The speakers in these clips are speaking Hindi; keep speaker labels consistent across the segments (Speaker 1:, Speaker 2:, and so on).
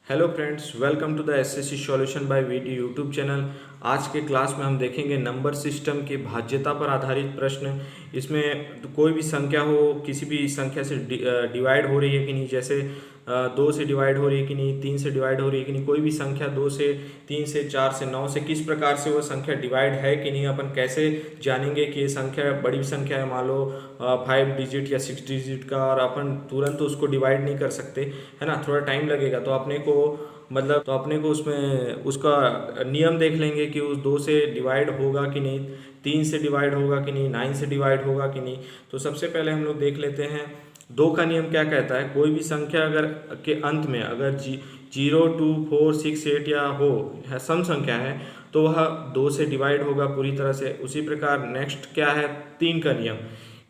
Speaker 1: Hello friends, welcome to the SSC solution by VT YouTube channel. आज के क्लास में हम देखेंगे नंबर सिस्टम की भाज्यता पर आधारित प्रश्न। इसमें कोई भी संख्या हो, किसी भी संख्या से डिवाइड हो रही है कि नहीं, जैसे 2 से डिवाइड हो रही है कि नहीं, 3 से डिवाइड हो रही है कि नहीं, कोई भी संख्या 2 से, 3 से, 4 से, 9 से, किस प्रकार से वो संख्या डिवाइड है कि नहीं, अपन कैसे जानेंगे कि ये संख्या बड़ी संख्या है, मान लो 5 डिजिट या 6 डिजिट का, और अपन तुरंत तो उसको डिवाइड नहीं कर सकते, है ना, थोड़ा टाइम लगेगा। तो अपने को उसमें उसका नियम देख लेंगे कि उस 2 से डिवाइड होगा कि नहीं, 3 से डिवाइड होगा कि नहीं, 9 से डिवाइड होगा कि नहीं। तो सबसे पहले हम लोग देख लेते हैं 2 का नियम क्या कहता है। कोई भी संख्या अगर के अंत में अगर 0, 2, 4, 6, 8 या हो है सम संख्या है तो वह 2 से डिवाइड होगा पूरी तरह से। उसी प्रकार नेक्स्ट क्या है, 3 का नियम।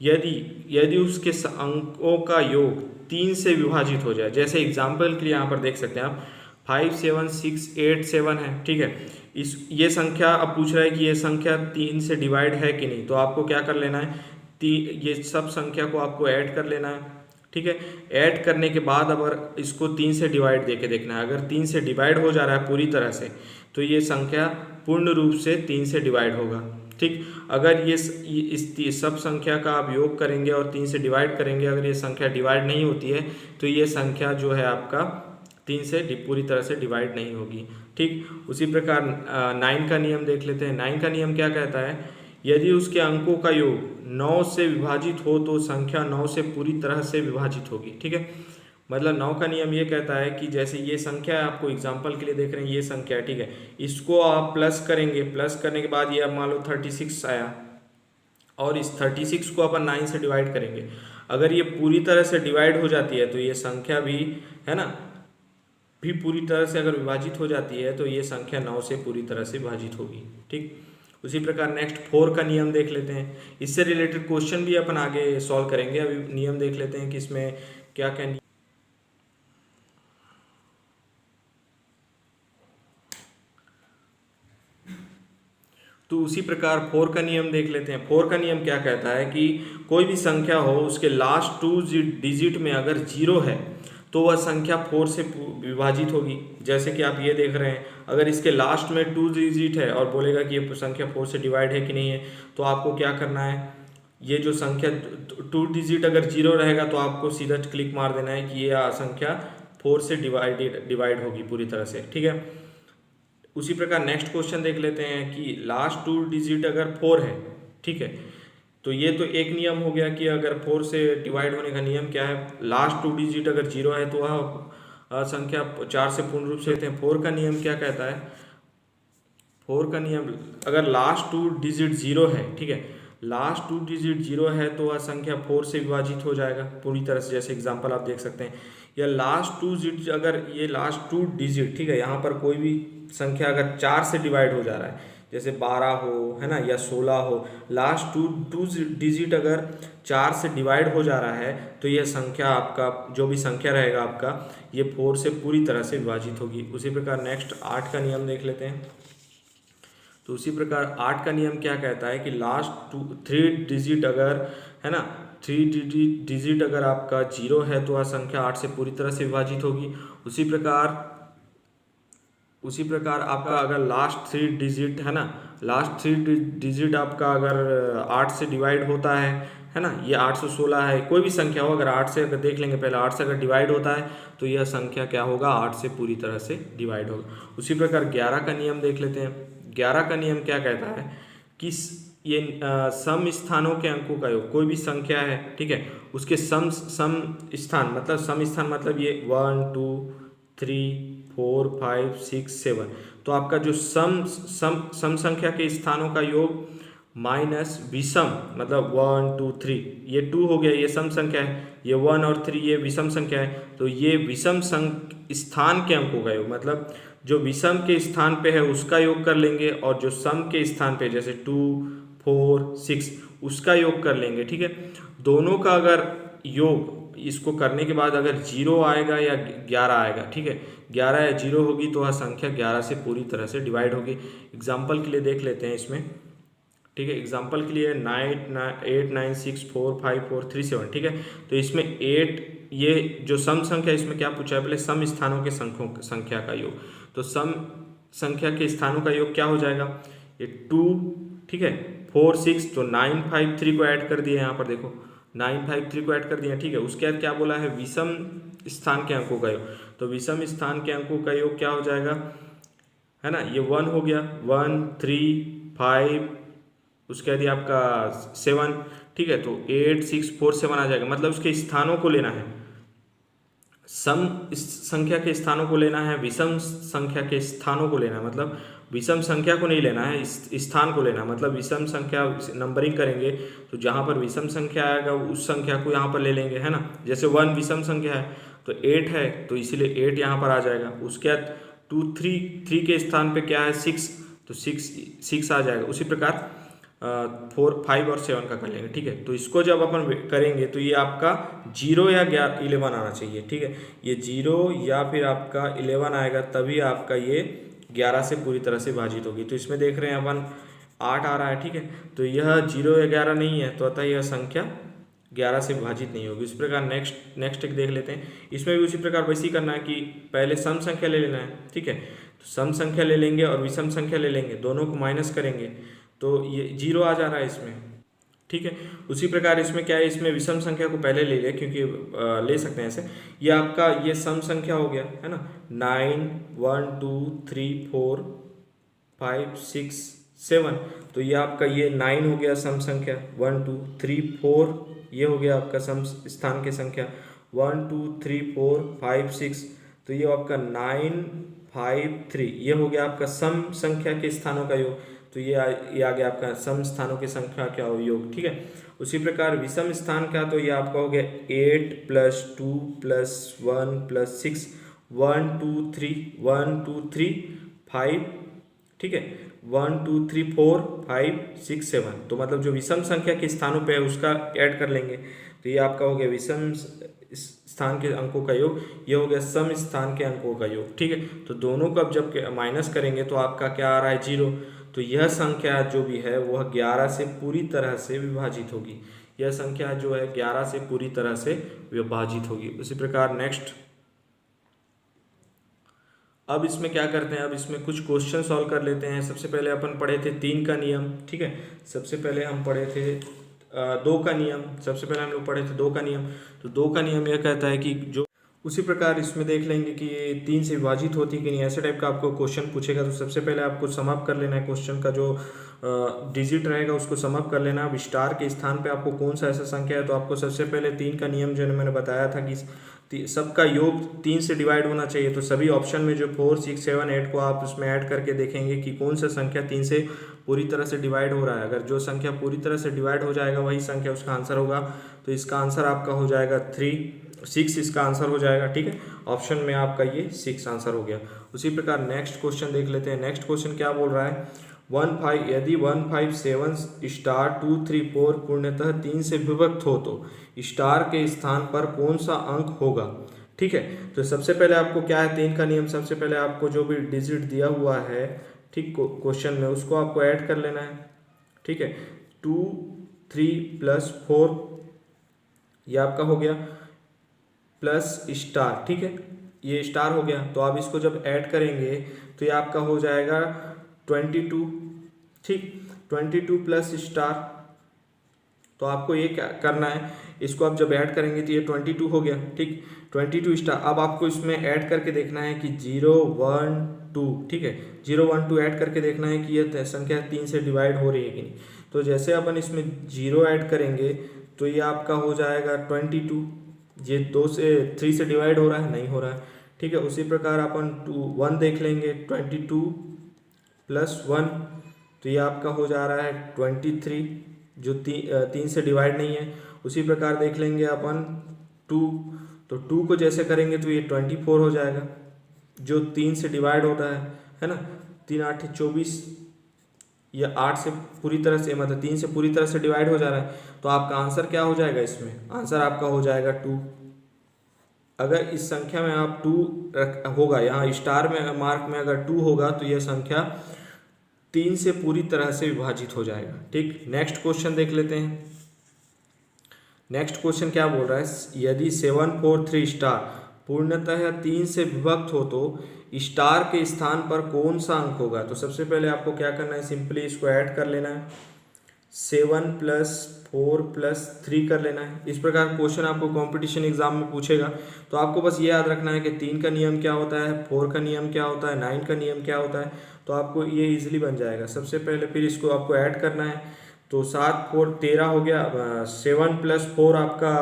Speaker 1: यदि यदि उसके अंकों का योग 3 से विभाजित हो जाए, जैसे एग्जाम्पल के लिए यहाँ पर देख सकते हैं आप 5, 7, 6, 8, 7 है, ठीक है। ये संख्या अब पूछ रहा है कि ये संख्या 3 से डिवाइड है कि नहीं। तो आपको क्या कर लेना है, ये सब संख्या को आपको ऐड कर लेना है, ठीक है। ऐड करने के बाद अगर इसको 3 से डिवाइड देके देखना है, अगर 3 से डिवाइड हो जा रहा है पूरी तरह से तो ये संख्या पूर्ण रूप से 3 से डिवाइड होगा, ठीक। अगर इस सब संख्या का आप योग करेंगे और 3 से डिवाइड करेंगे, अगर ये संख्या डिवाइड नहीं होती है तो ये संख्या जो है आपका 3 से पूरी तरह से डिवाइड नहीं होगी, ठीक। उसी प्रकार 9 का नियम देख लेते हैं। 9 का नियम क्या कहता है, यदि उसके अंकों का योग 9 से विभाजित हो तो संख्या 9 से पूरी तरह से विभाजित होगी, ठीक है। मतलब 9 का नियम ये कहता है कि जैसे ये संख्या है, आपको एग्जाम्पल के लिए देख रहे हैं, ये संख्या है, ठीक है। इसको आप प्लस करेंगे, प्लस करने के बाद ये अब मान लो 36 आया, और इस 36 को अपन 9 से डिवाइड करेंगे। अगर ये पूरी तरह से डिवाइड हो जाती है तो ये संख्या भी, है ना, भी पूरी तरह से अगर विभाजित हो जाती है तो ये संख्या 9 से पूरी तरह से विभाजित होगी, ठीक। उसी प्रकार नेक्स्ट 4 का नियम देख लेते हैं। इससे रिलेटेड क्वेश्चन भी अपन आगे सॉल्व करेंगे। अभी नियम देख लेते हैं कि इसमें क्या क्या। तो उसी प्रकार 4 का नियम देख लेते हैं। 4 का नियम क्या कहता है कि कोई भी संख्या हो, उसके लास्ट 2 डिजिट में अगर 0 है तो वह संख्या 4 से विभाजित होगी। जैसे कि आप ये देख रहे हैं, अगर इसके लास्ट में 2 डिजिट है और बोलेगा कि ये संख्या 4 से डिवाइड है कि नहीं है, तो आपको क्या करना है, ये जो संख्या 2 डिजिट अगर 0 रहेगा तो आपको सीधा क्लिक मार देना है कि ये संख्या 4 से डिवाइड होगी पूरी तरह से, ठीक है। उसी प्रकार नेक्स्ट क्वेश्चन देख लेते हैं कि लास्ट 2 डिजिट अगर 4 है, ठीक है। तो ये तो एक नियम हो गया कि अगर 4 से डिवाइड होने का नियम क्या है, लास्ट 2 डिजिट अगर 0 है तो वह संख्या 4 से पूर्ण रूप से लेते हैं। 4 का नियम क्या कहता है, 4 का नियम अगर लास्ट 2 डिजिट 0 है, ठीक है, लास्ट 2 डिजिट 0 है तो वह संख्या 4 से विभाजित हो जाएगा पूरी तरह से। जैसे एग्जांपल आप देख सकते हैं, या लास्ट 2 डिजिट, अगर ये लास्ट 2 डिजिट, ठीक है, यहाँ पर कोई भी संख्या अगर 4 से डिवाइड हो जा रहा है, जैसे 12 हो, है ना, या 16 हो, लास्ट टू डिजिट अगर 4 से डिवाइड हो जा रहा है तो यह संख्या आपका, जो भी संख्या रहेगा आपका, ये 4 से पूरी तरह से विभाजित होगी। उसी प्रकार नेक्स्ट 8 का नियम देख लेते हैं। तो उसी प्रकार 8 का नियम क्या कहता है कि लास्ट 3 डिजिट अगर, है ना, 3 डिजिट अगर आपका 0 है तो वह संख्या 8 से पूरी तरह से विभाजित होगी। उसी प्रकार आपका अगर लास्ट 3 डिजिट, है ना, लास्ट 3 डिजिट आपका अगर 8 से डिवाइड होता है ना, ये 816 है, कोई भी संख्या हो, अगर 8 से, अगर देख लेंगे पहले 8 से अगर डिवाइड होता है तो यह संख्या क्या होगा, 8 से पूरी तरह से डिवाइड होगा। उसी प्रकार 11 का नियम देख लेते हैं। 11 का नियम क्या कहता है कि ये सम स्थानों के अंकों का योग, कोई भी संख्या है, ठीक है, उसके सम स्थान, मतलब सम स्थान मतलब ये 1, 2, 3, 4, 5, 6, 7, तो आपका जो सम संख्या के स्थानों का योग माइनस विषम, मतलब 1, 2, 3, ये 2 हो गया, ये सम संख्या है, ये 1 और 3 ये विषम संख्या है, तो ये विषम स्थान के अंकों का योग, मतलब जो विषम के स्थान पे है उसका योग कर लेंगे, और जो सम के स्थान पे जैसे 2, 4, 6 उसका योग कर लेंगे, ठीक है। दोनों का अगर योग इसको करने के बाद अगर 0 आएगा या 11 आएगा, ठीक है, 11 या 0 होगी तो वह संख्या 11 से पूरी तरह से डिवाइड होगी। एग्जाम्पल के लिए देख लेते हैं इसमें, ठीक है। एग्जाम्पल के लिए 8, 9, 6, 4, 5, 4, 3, 7, ठीक है। तो इसमें 8 ये जो सम संख्या इसमें क्या पूछा है, पहले सम स्थानों के संख्या का योग। तो सम संख्या के स्थानों का योग क्या हो जाएगा, ये 2, ठीक है, 4 6, तो 9 5 3 को ऐड कर दिया यहाँ पर, देखो 9 5 3 को ऐड कर दिया, ठीक है। उसके बाद क्या बोला है, विषम स्थान के अंकों का योग। तो विषम स्थान के अंकों का योग क्या हो जाएगा, है ना, ये 1 हो गया, 1 3 5, उसके बाद ये आपका 7, ठीक है। तो 8 6 4 7 आ जाएगा, मतलब उसके स्थानों को लेना है, सम संख्या के स्थानों को लेना है, विषम संख्या के स्थानों को लेना है, मतलब विषम संख्या को नहीं लेना है, स्थान को लेना है। मतलब विषम संख्या नंबरिंग करेंगे तो जहाँ पर विषम संख्या आएगा उस संख्या को यहाँ पर ले लेंगे, है ना। जैसे 1 विषम संख्या है तो 8 है, तो इसीलिए 8 यहाँ पर आ जाएगा। उसके बाद 2 3 के स्थान पे क्या है 6, तो 6 आ जाएगा। उसी प्रकार 4 5 और 7 का कर लेंगे, ठीक है। तो इसको जब अपन करेंगे तो ये आपका 0 या 11 आना चाहिए, ठीक है। ये 0 या फिर आपका 11 आएगा, तभी आपका ये 11 से पूरी तरह से विभाजित होगी। तो इसमें देख रहे हैं अपन 8 आ रहा है, ठीक है। तो यह 0 या 11 नहीं है, तो अतः यह संख्या 11 से विभाजित नहीं होगी। इस प्रकार नेक्स्ट एक देख लेते हैं। इसमें भी उसी प्रकार वैसे ही करना है कि पहले सम संख्या ले लेना है, ठीक है। तो सम संख्या ले लेंगे और विषम संख्या ले लेंगे, दोनों को माइनस करेंगे तो ये 0 आ जा रहा है इसमें, ठीक है। उसी प्रकार इसमें क्या है, इसमें विषम संख्या को पहले ले ले, क्योंकि ले सकते हैं ऐसे। ये आपका ये सम संख्या हो गया, है ना, 9 1 2 3 4 5 6 7, तो ये आपका ये 9 हो गया सम संख्या, 1 2 3 4, ये हो गया आपका सम स्थान की संख्या 1 2 3 4 5 6, तो ये आपका 9 5 3, ये हो गया आपका सम संख्या के स्थानों का योग। तो ये आ गया आपका सम स्थानों की संख्या का योग, ठीक है। उसी प्रकार विषम स्थान का, तो ये आपका हो गया 8 + 2 + 1 + 6 1 2 3 1 2 3 5, ठीक है, 1 2 3 4 5 6 7, तो मतलब जो विषम संख्या के स्थानों पे है उसका ऐड कर लेंगे। तो ये आपका हो गया विषम स्थान के अंकों का योग, ये हो गया सम स्थान के अंकों का योग, ठीक है। तो दोनों को अब जब माइनस करेंगे तो आपका क्या आ रहा है 0। तो यह संख्या जो भी है वह 11 से पूरी तरह से विभाजित होगी। यह संख्या जो है 11 से पूरी तरह से विभाजित होगी। उसी प्रकार नेक्स्ट, अब इसमें क्या करते हैं, अब इसमें कुछ क्वेश्चन सॉल्व कर लेते हैं। सबसे पहले अपन पढ़े थे 3 का नियम, ठीक है। सबसे पहले हम पढ़े थे 2 का नियम, सबसे पहले हम लोग पढ़े थे 2 का नियम। तो 2 का नियम यह कहता है कि जो, उसी प्रकार इसमें देख लेंगे कि ये 3 से विभाजित होती है कि नहीं, ऐसे टाइप का आपको क्वेश्चन पूछेगा। तो सबसे पहले आपको समअप कर लेना है, क्वेश्चन का जो डिजिट रहेगा उसको समअप कर लेना। अब स्टार के स्थान पे आपको कौन सा ऐसा संख्या है, तो आपको सबसे पहले 3 का नियम जो मैंने बताया था कि सबका योग 3 से डिवाइड होना चाहिए। तो सभी ऑप्शन में जो 4 6 7 8 को आप उसमें ऐड करके देखेंगे कि कौन सा संख्या 3 से पूरी तरह से डिवाइड हो रहा है। अगर जो संख्या पूरी तरह से डिवाइड हो जाएगा वही संख्या उसका आंसर होगा। तो इसका आंसर आपका हो जाएगा 6 इसका आंसर हो जाएगा, ठीक है। ऑप्शन में आपका ये 6 आंसर हो गया। उसी प्रकार नेक्स्ट क्वेश्चन देख लेते हैं। नेक्स्ट क्वेश्चन क्या बोल रहा है, 1 5 यदि 1 5 7 स्टार 2 3 4 पूर्णतः 3 से विभक्त हो तो स्टार के स्थान पर कौन सा अंक होगा, ठीक है। तो सबसे पहले आपको क्या है 3 का नियम, सबसे पहले आपको जो भी डिजिट दिया हुआ है, ठीक, क्वेश्चन में उसको आपको ऐड कर लेना है, ठीक है। 2 3 + 4 ये आपका हो गया प्लस स्टार, ठीक है, ये स्टार हो गया। तो आप इसको जब ऐड करेंगे तो ये आपका हो जाएगा 22, ठीक, 22 प्लस स्टार। तो आपको ये क्या करना है, इसको आप जब ऐड करेंगे तो ये 22 हो गया, ठीक, 22 स्टार। अब आपको इसमें ऐड करके देखना है कि 0 1 2, ठीक है, 0 1 2 ऐड करके देखना है कि ये संख्या 3 से डिवाइड हो रही है कि नहीं। तो जैसे अपन इसमें 0 ऐड करेंगे तो ये आपका हो जाएगा 22, ये 3 से डिवाइड हो रहा है, नहीं हो रहा है, ठीक है। उसी प्रकार अपन 1 देख लेंगे, 22 + 1, तो ये आपका हो जा रहा है 23, जो 3 से डिवाइड नहीं है। उसी प्रकार देख लेंगे अपन 2, तो 2 को जैसे करेंगे तो ये 24 हो जाएगा, जो 3 से डिवाइड होता है ना। 3 8 24, या 8 से पूरी तरह से, मतलब 3 से पूरी तरह से डिवाइड हो जा रहा है। तो आपका आंसर क्या हो जाएगा, इसमें आंसर आपका हो जाएगा 2। अगर इस संख्या में आप 2 होगा, यहाँ स्टार में मार्क में अगर 2 होगा तो यह संख्या 3 से पूरी तरह से विभाजित हो जाएगा, ठीक। नेक्स्ट क्वेश्चन देख लेते हैं। नेक्स्ट क्वेश्चन क्या बोल रहा है, यदि 743 स्टार पूर्णतः 3 से विभक्त हो तो स्टार के स्थान पर कौन सा अंक होगा। तो सबसे पहले आपको क्या करना है, सिंपली इसको ऐड कर लेना है, 7 + 4 + 3 कर लेना है। इस प्रकार क्वेश्चन आपको कंपटीशन एग्जाम में पूछेगा तो आपको बस ये याद रखना है कि 3 का नियम क्या होता है, 4 का नियम क्या होता है, 9 का नियम क्या होता है, तो आपको ये इजीली बन जाएगा। सबसे पहले फिर इसको आपको ऐड करना है, तो 7 4 13 हो गया, 7 + 4 आपका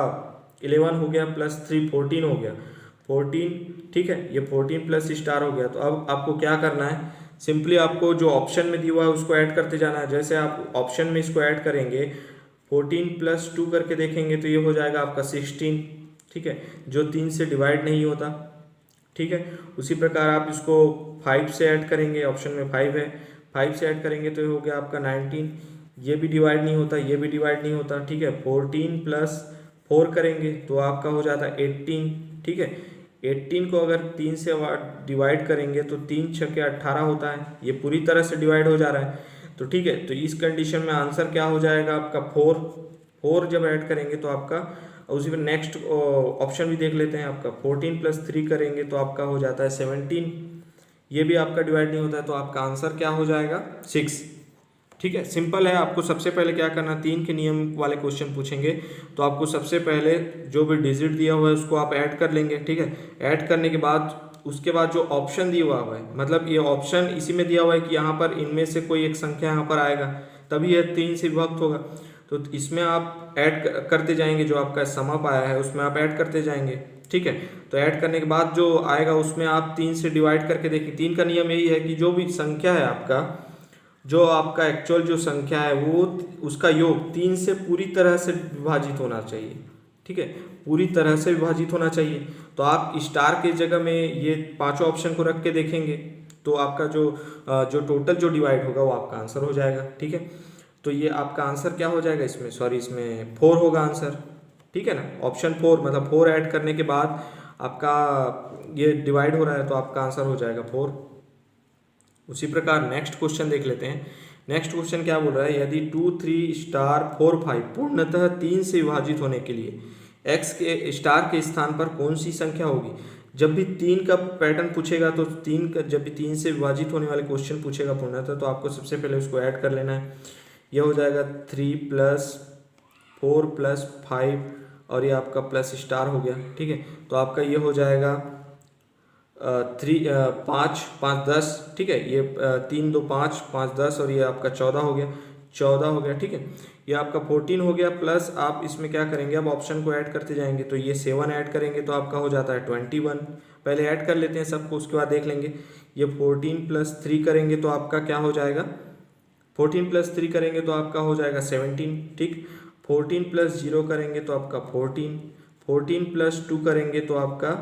Speaker 1: 11 हो गया, +3 14 हो गया, 14, ठीक है, ये 14 प्लस स्टार हो गया। तो अब आपको क्या करना है, सिंपली आपको जो ऑप्शन में दिया हुआ है उसको ऐड करते जाना है। जैसे आप ऑप्शन में इसको ऐड करेंगे 14 + 2 करके देखेंगे तो ये हो जाएगा आपका 16, ठीक है, जो 3 से डिवाइड नहीं होता, ठीक है। उसी प्रकार आप इसको 5 से ऐड करेंगे, ऑप्शन में 5 है, 5 से ऐड करेंगे तो ये हो गया आपका 19, ये भी डिवाइड नहीं होता, ये भी डिवाइड नहीं होता, ठीक है। 14 + 4 करेंगे तो आपका हो जाता है 18, ठीक है। 18 को अगर 3 से डिवाइड करेंगे तो 3 × 6 = 18 होता है, ये पूरी तरह से डिवाइड हो जा रहा है, तो ठीक है। तो इस कंडीशन में आंसर क्या हो जाएगा आपका 4 जब ऐड करेंगे तो आपका, उसी में नेक्स्ट ऑप्शन भी देख लेते हैं, आपका 14 + 3 करेंगे तो आपका हो जाता है 17, ये भी आपका डिवाइड नहीं होता है, तो आपका आंसर क्या हो जाएगा 6, ठीक है। सिंपल है, आपको सबसे पहले क्या करना, 3 के नियम वाले क्वेश्चन पूछेंगे तो आपको सबसे पहले जो भी डिजिट दिया हुआ है उसको आप ऐड कर लेंगे, ठीक है। ऐड करने के बाद उसके बाद जो ऑप्शन दिया हुआ है, मतलब ये ऑप्शन इसी में दिया हुआ है कि यहाँ पर इनमें से कोई एक संख्या यहाँ पर आएगा तभी यह 3 से विभक्त होगा, तो इसमें आप ऐड करते जाएंगे, जो आपका सम अप आया है उसमें आप ऐड करते जाएंगे, ठीक है। तो ऐड करने के बाद जो आएगा उसमें आप 3 से डिवाइड करके देखिए। 3 का नियम यही है कि जो भी संख्या है आपका, जो आपका एक्चुअल जो संख्या है वो उसका योग 3 से पूरी तरह से विभाजित होना चाहिए, ठीक है, पूरी तरह से विभाजित होना चाहिए। तो आप स्टार के जगह में ये पांचों ऑप्शन को रख के देखेंगे तो आपका जो टोटल जो डिवाइड होगा वो आपका आंसर हो जाएगा, ठीक है। तो ये आपका आंसर क्या हो जाएगा, इसमें 4 होगा आंसर, ठीक है ना, ऑप्शन 4, मतलब 4 ऐड करने के बाद आपका ये डिवाइड हो रहा है तो आपका आंसर हो जाएगा 4। उसी प्रकार नेक्स्ट क्वेश्चन देख लेते हैं। नेक्स्ट क्वेश्चन क्या बोल रहा है, यदि 2 3 स्टार 4 5 पूर्णतः 3 से विभाजित होने के लिए x के स्टार के स्थान पर कौन सी संख्या होगी। जब भी 3 का पैटर्न पूछेगा तो जब भी 3 से विभाजित होने वाले क्वेश्चन पूछेगा पूर्णतः, तो आपको सबसे पहले उसको ऐड कर लेना है। यह हो जाएगा 3 + 4 + 5 और ये आपका प्लस स्टार हो गया, ठीक है। तो आपका ये हो जाएगा 5 5 10, ठीक है, ये 3 2 5 5 10 और ये आपका 14 हो गया, 14 हो गया, ठीक है। ये आपका 14 हो गया, प्लस आप इसमें क्या करेंगे, अब ऑप्शन को ऐड करते जाएंगे तो ये 7 ऐड करेंगे तो आपका हो जाता है 21। पहले ऐड कर लेते हैं सबको, उसके बाद देख लेंगे। ये 14 + 3 करेंगे तो आपका क्या हो जाएगा, 14 + 3 करेंगे तो आपका हो जाएगा 17, ठीक। 14 + 0 करेंगे तो आपका 14, 14 + 2 करेंगे तो आपका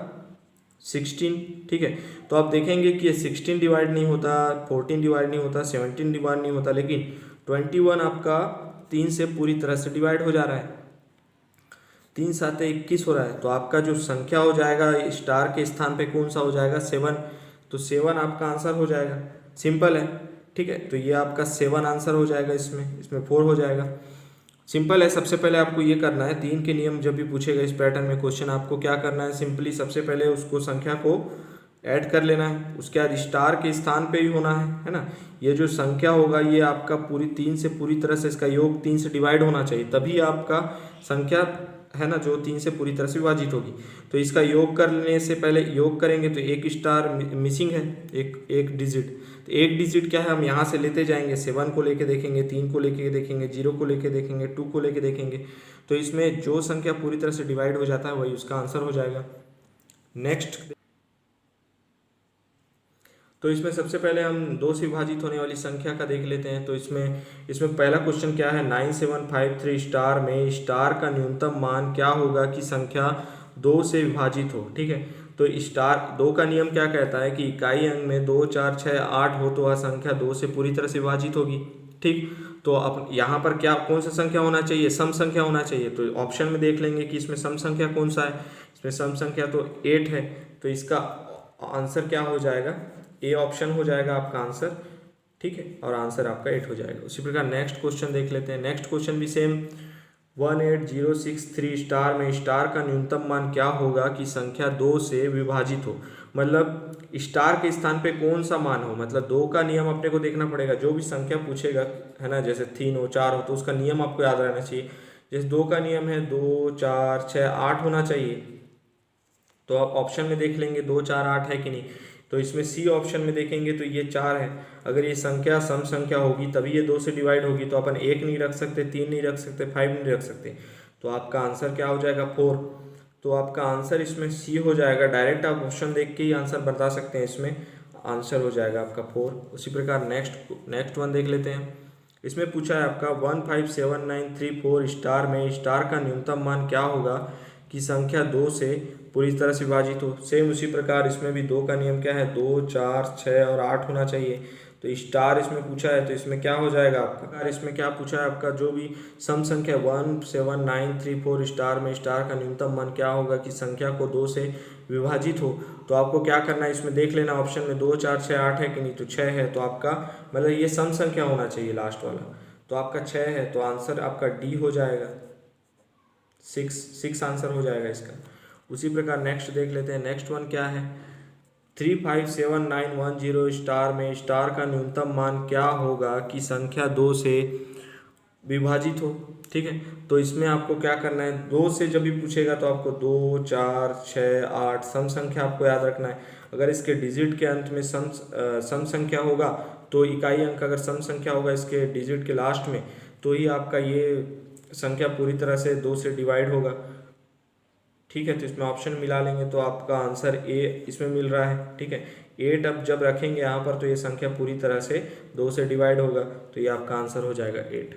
Speaker 1: 16, ठीक है। तो आप देखेंगे कि ये 16 डिवाइड नहीं होता, 14 डिवाइड नहीं होता, 17 डिवाइड नहीं होता, लेकिन 21 आपका 3 से पूरी तरह से डिवाइड हो जा रहा है, 3 7 21 हो रहा है। तो आपका जो संख्या हो जाएगा स्टार के स्थान पे कौन सा हो जाएगा, 7, तो 7 आपका आंसर हो जाएगा, सिंपल है, ठीक है। तो ये आपका 7 आंसर हो जाएगा, इसमें 4 हो जाएगा, सिंपल है। सबसे पहले आपको ये करना है, 3 के नियम जब भी पूछेगा इस पैटर्न में क्वेश्चन, आपको क्या करना है, सिंपली सबसे पहले उसको संख्या को ऐड कर लेना है, उसके बाद स्टार के स्थान पे ही होना है ना। ये जो संख्या होगा ये आपका पूरी 3 से पूरी तरह से इसका योग 3 से डिवाइड होना चाहिए, तभी आपका संख्या है ना जो 3 से पूरी तरह से विभाजित होगी। तो इसका योग करने से पहले योग करेंगे तो एक स्टार मिसिंग है, एक डिजिट, तो एक डिजिट क्या है, हम यहाँ से लेते जाएंगे, 7 को लेके देखेंगे, 3 को लेके देखेंगे, 0 को लेके देखेंगे, 2 को लेके देखेंगे, तो इसमें जो संख्या पूरी तरह से डिवाइड हो जाता है वही उसका आंसर हो जाएगा। नेक्स्ट, तो इसमें सबसे पहले हम 2 से विभाजित होने वाली संख्या का देख लेते हैं। तो इसमें पहला क्वेश्चन क्या है, 9753 स्टार में स्टार का न्यूनतम मान क्या होगा कि संख्या 2 से विभाजित हो, ठीक है। तो स्टार 2 का नियम क्या कहता है कि इकाई अंक में 2 4 6 8 हो तो वह संख्या 2 से पूरी तरह से विभाजित होगी, ठीक। तो अब यहाँ पर क्या कौन सा संख्या होना चाहिए, सम संख्या होना चाहिए। तो ऑप्शन में देख लेंगे कि इसमें सम संख्या कौन सा है, इसमें सम संख्या तो 8 है, तो इसका आंसर क्या हो जाएगा, ए ऑप्शन हो जाएगा आपका आंसर, ठीक है, और आंसर आपका 8 हो जाएगा। उसी प्रकार नेक्स्ट क्वेश्चन देख लेते हैं। नेक्स्ट क्वेश्चन भी सेम 18063 स्टार में स्टार का न्यूनतम मान क्या होगा कि संख्या 2 से विभाजित हो। मतलब स्टार के स्थान पे कौन सा मान हो, मतलब 2 का नियम अपने को देखना पड़ेगा। जो भी संख्या पूछेगा है ना, जैसे 3 हो 4 हो तो उसका नियम आपको याद रहना चाहिए। जैसे 2 का नियम है 2 4 6 8 होना चाहिए, तो आप ऑप्शन में देख लेंगे 2 4 8 है कि नहीं। तो इसमें सी ऑप्शन में देखेंगे तो ये 4 है। अगर ये संख्या सम संख्या होगी तभी ये 2 से डिवाइड होगी, तो अपन 1 नहीं रख सकते, 3 नहीं रख सकते, 5 नहीं रख सकते। तो आपका आंसर क्या हो जाएगा 4। तो आपका आंसर इसमें सी हो जाएगा। डायरेक्ट आप ऑप्शन देख के ही आंसर बता सकते हैं, इसमें आंसर हो जाएगा आपका 4। उसी प्रकार नेक्स्ट वन देख लेते हैं। इसमें पूछा है आपका 157934 स्टार में स्टार का न्यूनतम मान क्या होगा कि संख्या 2 से पूरी तरह से विभाजित हो। सेम उसी प्रकार इसमें भी 2 का नियम क्या है 2 4 6 और 8 होना चाहिए। तो स्टार इसमें पूछा है तो इसमें क्या हो जाएगा आपका, इसमें क्या पूछा है आपका, जो भी सम संख्या 17934 स्टार में स्टार का न्यूनतम मान क्या होगा कि संख्या को 2 से विभाजित हो। तो आपको क्या करना है, इसमें देख लेना ऑप्शन में 2 4 6 8 है कि नहीं, तो 6 है। तो आपका मतलब ये सम संख्या होना चाहिए लास्ट वाला, तो आपका 6 है। तो आंसर आपका डी हो जाएगा, 6 आंसर हो जाएगा इसका। उसी प्रकार नेक्स्ट देख लेते हैं। नेक्स्ट वन क्या है, 357910 स्टार में स्टार का न्यूनतम मान क्या होगा कि संख्या 2 से विभाजित हो। ठीक है, तो इसमें आपको क्या करना है, 2 से जब भी पूछेगा तो आपको 2 4 6 8 सम संख्या आपको याद रखना है। अगर इसके डिजिट के अंत में सम संख्या होगा तो इकाई अंक अगर सम संख्या होगा इसके डिजिट के लास्ट में, तो ही आपका ये संख्या पूरी तरह से 2 से डिवाइड होगा। ठीक है, तो इसमें ऑप्शन मिला लेंगे तो आपका आंसर ए इसमें मिल रहा है। ठीक है, 8 अब जब रखेंगे यहाँ पर तो ये संख्या पूरी तरह से 2 से डिवाइड होगा, तो ये आपका आंसर हो जाएगा 8।